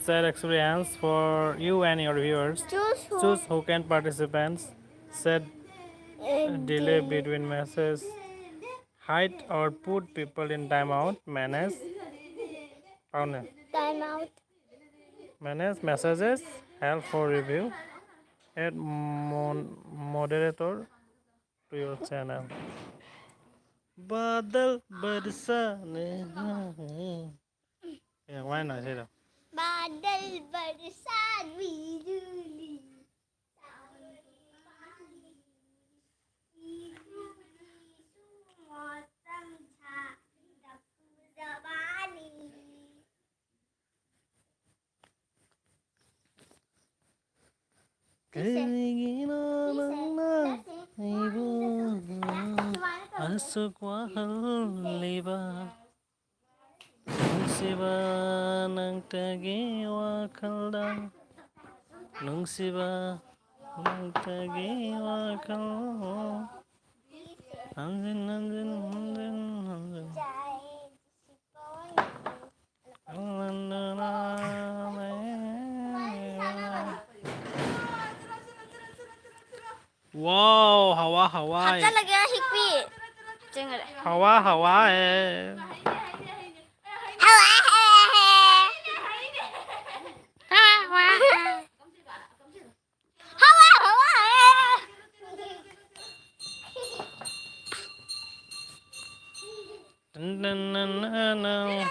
sad experience for you and your viewers. Choose who can participants. Set delay between messages. Hide or put people in timeout. Timeout. Manage messages. Help for review. Add moderator to your channel. बादल बरसाने why not say that? बादल बरसात बिजुली मौसम था जवानी Asuk wahaliba Nungsiba nang tagi wakalda Nungsiba nang tagi wakal Hanzin hanzin hanzin hanzin Wow, hawa hawa अच्छा लगेगा हिप्पी चंगड़ hawa hawa hai हवा है हवा हवा है Dun, dun, dun, dun, dun.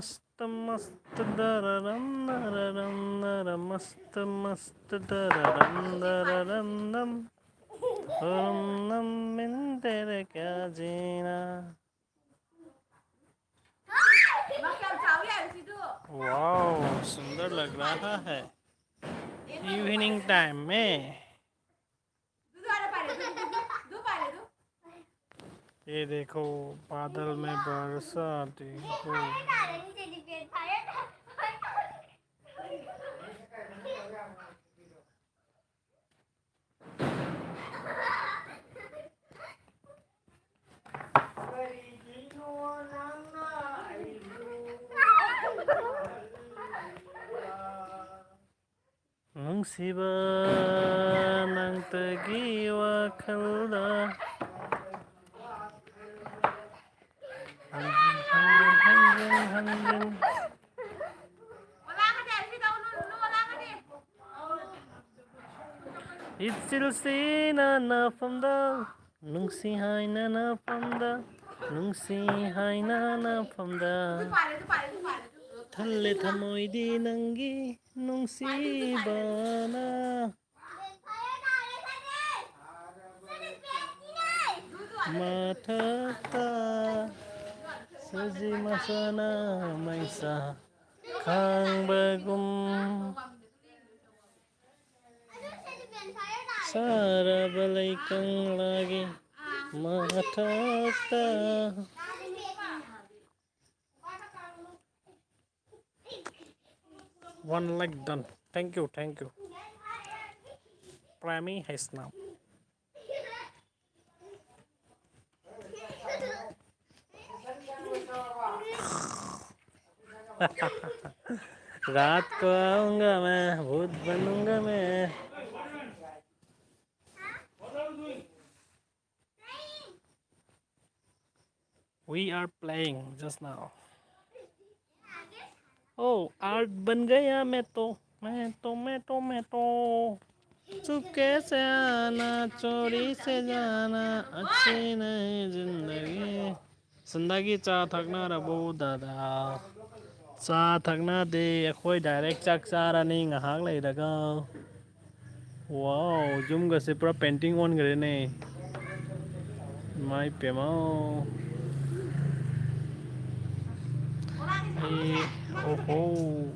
मस्त मस्त दररम दररम दर मस्त मस्त दररम दररम दम दम बिन तेरे क्या जीना वाओ सुंदर लग रहा है इवनिंग टाइम में ये देखो बादल में बरसाती हो Nungsiba nang tagi wakalda Hanjin Itsil na famda Nungsi hai na famda Nungsi hai na famda Thalle thamoidi nangi Nungsibana Mathata Saji masana maisa Kang bagum Sara balai kang lagi Mathata One leg done. Thank you, thank you. Premi has now. रात को आऊंगा मैं भूत बनूंगा मैं We are playing just now. Oh, art बन गया मैं तो चुपके से आना चोरी से जाना अच्छी नहीं जिंदगी चा थकना रबो दादा चा थकना दे अखोई direct Chak चारानी ngahak leiraga wow zoom ga se pura painting on gare ne my pema oh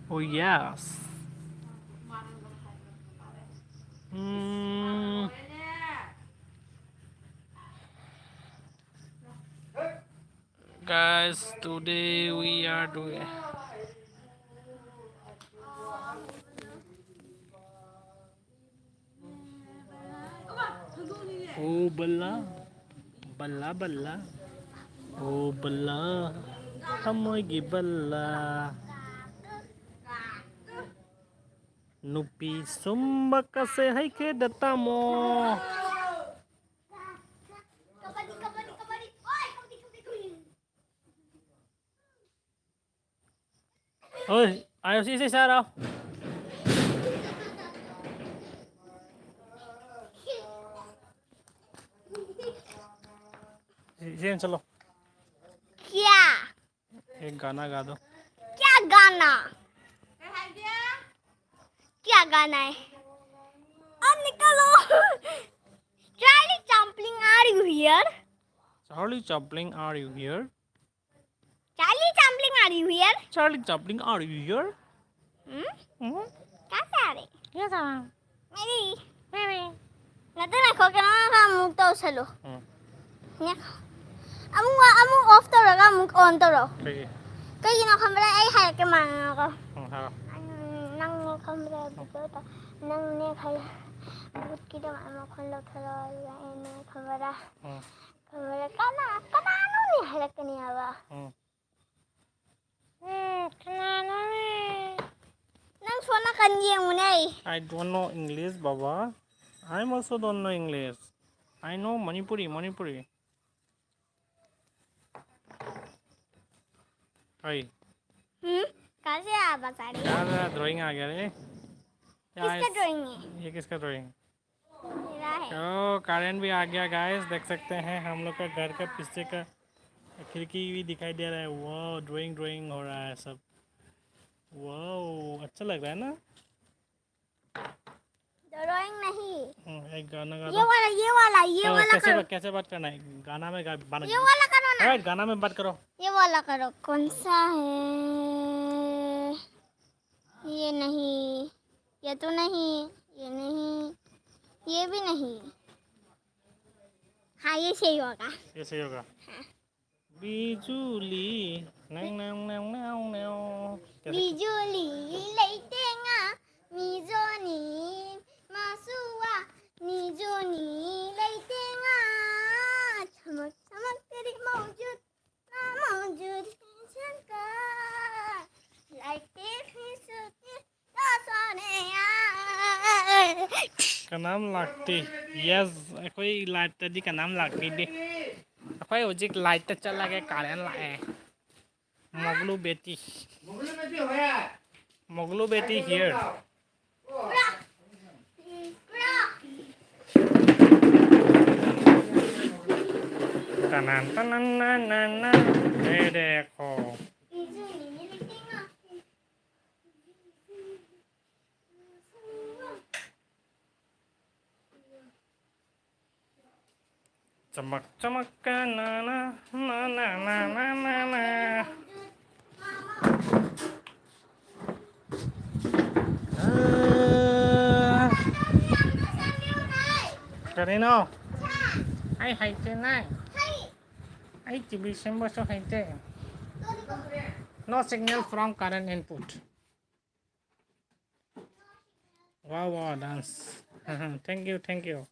oh yes Guys, today we are doing. Oh, bala, bala, bala. Oh, bala, amoy gibala. Nupi sumba kasi hay kedata mo. Ôi, ai xí xí sao đâu? Xin चलो क्या एक गाना गा दो. क्या गाना क्या गाना है अब निकलो Charlie Chaplin, are you here? Charlie Chaplin, are you here? Charlie Chaplin, are you here? Charlie Chaplin, are you here? Hmm? कैसे आ रहे Yes, I am. मेरी Maybe. ना तो ना खो के ना kamu तो चलो nha kamu off to rồi kamu on to rồi Okay. cái gì nó không ra ấy hay cái màn con Sao? anh năng nghe không ra bị đó ta năng nghe hay bút kia đó mà con lo thở ra em không ra không ra cái nào nó nè hay là cái này à cái nào nó nè năng số nó cần gì mà này I don't know English, Baba. I also don't know English. I know Manipuri. Hey, कैसे आ बता रही क्या drawing आ गया रे? किसका drawing है ये किसका ड्राइंग? मेरा है तो कारण भी आ गया गाइस, देख सकते हैं हम लोग का घर का पीछे का खिड़की भी दिखाई दे रहा है. वाह, ड्राइंग हो रहा है सब. वाह, अच्छा लग रहा है ना? ड्राइंग नहीं एक गाना गा ये वाला करो कैसे बात करना है? गाना में ये वाला करो ना राइट, गाना में बात करो. ये वाला करो कौन सा है ये नहीं ये तो नहीं ये नहीं ये भी नहीं हाँ ये सही होगा ये सही होगा. बिजुली नंग नंग नंग नंग नंग. बिजुली लैटेंगा मिजोनी मासुआ मिजोनी लैटेंगा चमक चमक तेरी मौजूद ना मौजूद का लाइटे फिसुती का नाम लागते. यस, कोई लाइट जी का नाम लागते दे. कोई उजिक लाइट चला गया कारण लाए. मोगलू बेटी हियर. तनन तनन नन ये देखो. चमक चमक का ना ना ना ना ना ना ना ना. Karino, ai hay trên này. Ai chỉ bị xem bao số hay trên. No signal from current input. Wow, dance. Thank you.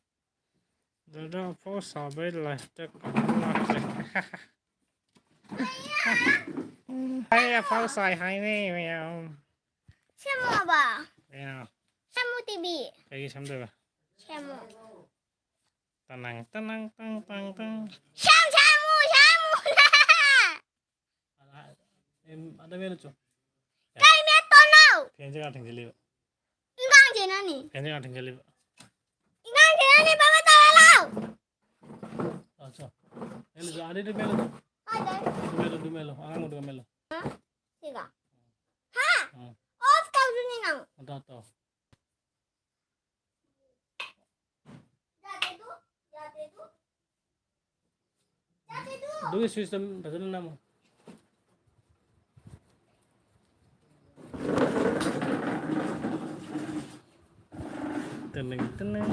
The post of it like the hay phao xài hay nè mèo. xem mà bà Mèo. xem mua tivi Cái gì xem được à? xem mua Tăng. xem mua Em ada melo cho. cái mẹ to nào Phiền chứ thằng liu. ngang thế nào nè Phiền chứ thằng liu. ngang thế nào nè bà mẹ to nào Acha. Melo ada itu melo. ai đấy Melo. Ang mo melo. gì cả ha off tao rồi nè nào Ada. Dua sistem bahasa nama. Tenang.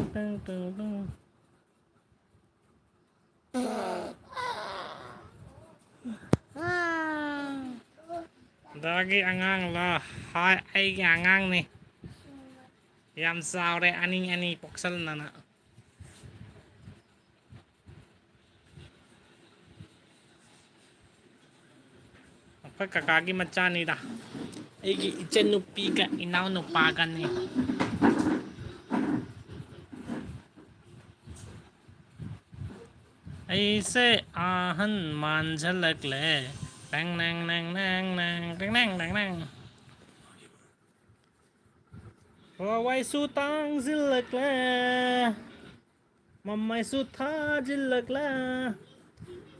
ꯗꯥꯒꯤ ꯑꯉꯥꯡꯂ ꯍꯥꯏ ꯑꯩꯒꯤ ꯑꯉꯥꯡꯅꯤ ꯌꯥꯝ ꯆꯥꯎꯔꯦ ꯑꯅꯤ ꯄꯣꯛꯁꯜꯅꯅ ꯑꯩꯈꯣꯏ ꯀꯀꯥꯒꯤ ꯃꯆꯥꯅꯤꯗ ꯑꯩꯒꯤ ꯏꯆꯟꯅꯨꯄꯤꯒ ꯏꯅꯥꯎꯅꯨꯄꯥꯒꯅꯤ ꯑꯩꯁꯦ ꯑꯍꯟ ꯃꯥꯟꯓꯜꯂꯛꯂꯦ ꯅꯪ ꯅꯪ ꯅꯪ ꯅꯪ ꯅꯪ ꯅꯪ ꯅꯪ ꯅꯪ ꯋꯥꯏꯁꯨ ꯇꯥꯡꯁꯤꯜꯂꯛꯂꯦ ꯃꯃꯥꯏꯁꯨ ꯊꯥꯖꯤꯜꯂꯛꯂꯦ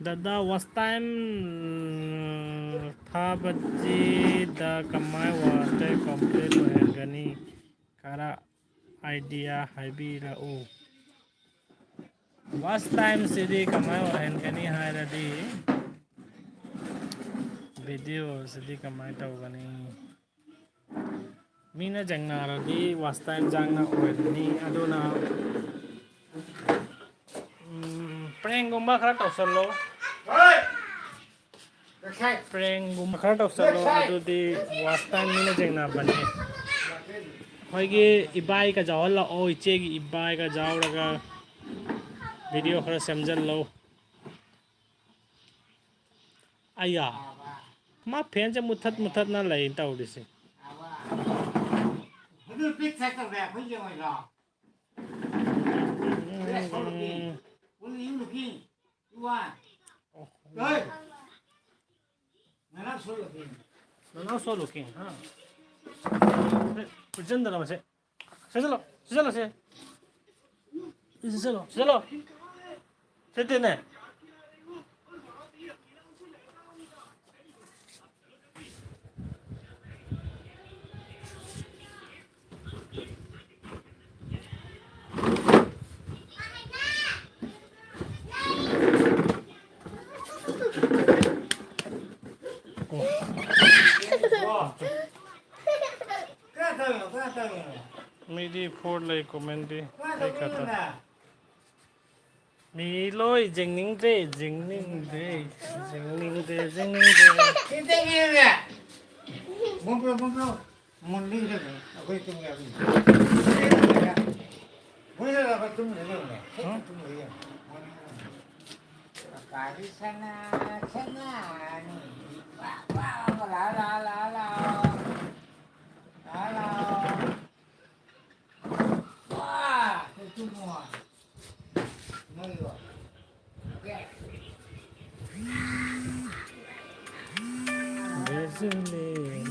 ꯗꯗꯥ ꯋꯥꯁ ꯇꯥꯏꯝ ꯊꯥꯕꯁꯤꯗ ꯀꯃꯥꯏ ꯋꯥꯁꯇ ꯀꯝꯄ꯭ꯂꯤꯠ ꯑꯣꯏꯍꯟꯒꯅꯤ ꯈꯔ ꯑꯥꯏꯗꯤꯌꯥ ꯍꯥꯏꯕꯤꯔꯛꯎ ꯋꯥꯁ ꯇꯥꯏꯝꯁꯤꯗꯤ ꯀꯃꯥꯏ ꯑꯣꯏꯍꯟꯒꯅꯤ ꯍꯥꯏꯔꯗꯤ ꯚꯤꯗꯤꯑꯣꯁꯤꯗꯤ ꯀꯃꯥꯏꯅ ꯇꯧꯒꯅꯤ ꯃꯤꯅ ꯖꯪꯅꯔꯗꯤ ꯋꯥꯁ ꯇꯥꯏꯝ ꯖꯥꯡꯅ ꯑꯣꯏꯔꯅꯤ ꯑꯗꯨꯅ ꯄ꯭ꯔꯦꯡꯒꯨꯝꯕ ꯈꯔ ꯇꯧꯁꯜꯂꯣ ꯄ꯭ꯔꯦꯡꯒꯨꯝꯕ ꯈꯔ ꯇꯧꯁꯜꯂꯣ ꯑꯗꯨꯗꯤ ꯋꯥꯁ ꯇꯥꯏꯝ ꯃꯤꯅ ꯖꯦꯡꯅꯕꯅꯤ ꯑꯩꯈꯣꯏꯒꯤ ꯏꯕꯥꯏꯒ ꯌꯥꯎꯍꯜꯂꯛꯑꯣ ꯏꯆꯦꯒꯤ ꯏꯕꯥꯏꯒ ꯌꯥꯎꯔꯒ ꯚꯤꯗꯤꯑꯣ ꯈꯔ ꯁꯦꯝꯖꯤꯜꯂꯣ ꯑꯩꯌꯥ ꯃꯥ ꯐꯦꯟꯁꯦ ꯃꯨꯊꯠ ꯃꯨꯊꯠꯅ ꯂꯩ ꯇꯧꯔꯤꯁꯦ Not so looking, huh? Pretend that I'm saying. Silo, silo, silo. Silo, silo. Sit in there. Midi for like commenty. Mi lôi ding de ding ning de ding ning de ding ning de. Cái tên gì nè? Bông bông muốn đi được rồi, tung ra đi. Bây giờ là tung ra rồi nè, tung ra rồi. Cái sana la wow, tung ra. Nơi rồi. Resume.